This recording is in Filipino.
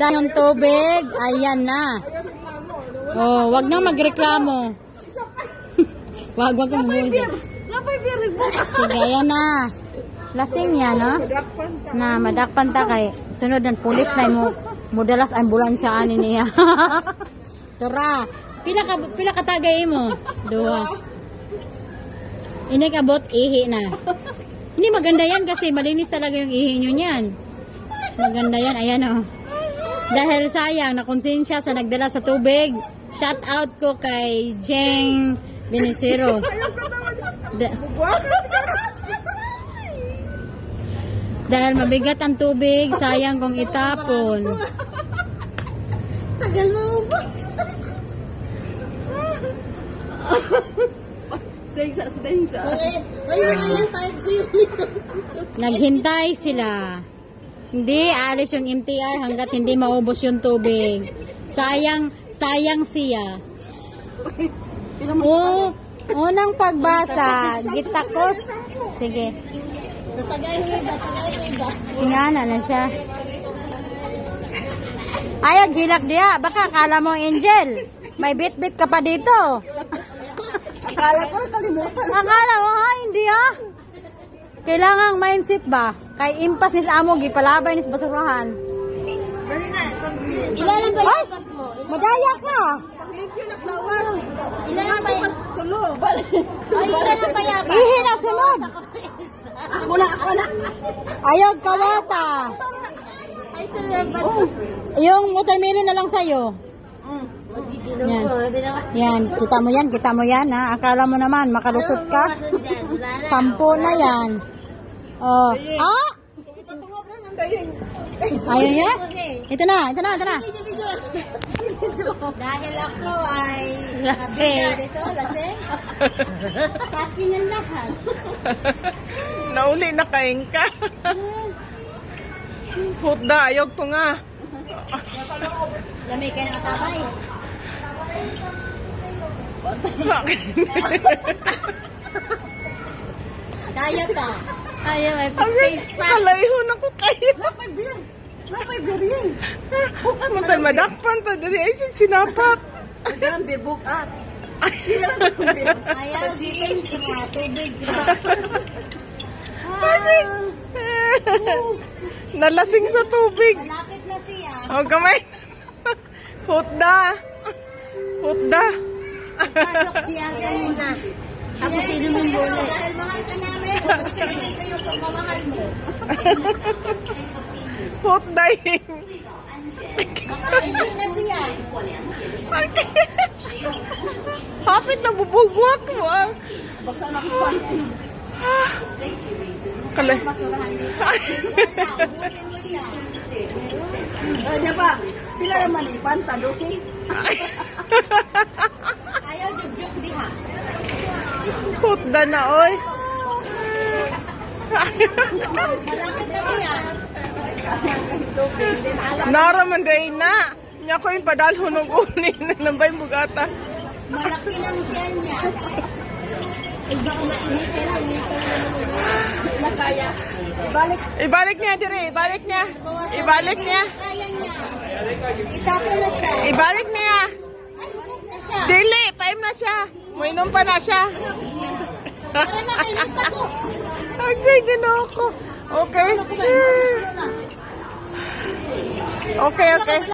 dahil yung tubig. Ayan na. Oh, wag na magreklamo. wag ka muna. Sige, ayan na. Lasing yan, no? Na, madakpan ta kay sunod ng pulis na mo. Modalas ambulansya ani niya. Tura. Pila ka tagay mo? 2. Ini kabot ihi na. Hindi maganda yan kasi malinis talaga yung ihi nyo niyan. Maganda yan. Ayan, oh. Dahil sayang, nakonsensya sa nagdala sa tubig. Shout out ko kay Jeng Benicero. Dahil mabigat ang tubig, sayang kung itapon. Tagal mo ba? Staying sa. Naghintay sila. Hindi aalis yung MTR hanggat hindi maubos yung tubig. Sayang siya. Unang pagbasa, gitakos. Sige. Tatagay ba? Tingana na siya. Ayaw, gilak diya. Baka akala mo angel. May bit-bit ka pa dito. Akala ko kalimutan. Akala mo, hindi ah. Kailangang mindset ba? Kay impas ni sa amo, gipalabay ni sa basurahan. Ilan lang ba yung pas mo? Madaya ka. Ilan lang ba yung tulo? Ilan lang ba yung pas? Ihi na sunod. Ako na. Ayaw kawata. Ay, sarap ba? Yung watermelon na lang sa'yo. Yan. Yan, kita mo yan ha. Akala mo naman, makalusot ka. 10 na yan. Oh. Ah! Ayaw niya? Ito na. Dahil ako ay Lasing. lasing. Akin yung lahat. Nauli na kain ka. Hutda, ayog to nga. Lamay kayo ng tabay. Daya pa. Ayaw, may space pa. Kalayhon ako kayo. Lapay beer. Matay madakpan ta dali ay sinapak. Ang bibuk at. Ayaw, sige. Tubig. Nalasing sa tubig. Malapit na siya. Oh, kamay. Hutda. Pasok siya kanina. Tapos inumin bola. Dahil mahal ka namin, sabihin kayo kung mamahal mo. Hutda. Hindi na siya. Hapit na bubugwak mo. Basta nakupanti. Kalay. Basurahan dito. Ubusin mo siya. Ano ba? Pila naman ipanta, dosi? Ayaw, juk diha. Hutda na oy. Malapit na siya. Naraman day na. Nya ko yung padalhon ng unin na nambay mugata. Malaki ng tiyan niya. Ibalik niya dire, ibalik niya. Kaya niya. Itapon na siya. Ibalik niya. Ay, huwag na siya. Dili, paim na siya. Mainom pa na siya. Tara na, kailan pa to? Okay, ginoko. Okay. Ano ko ba? Okay.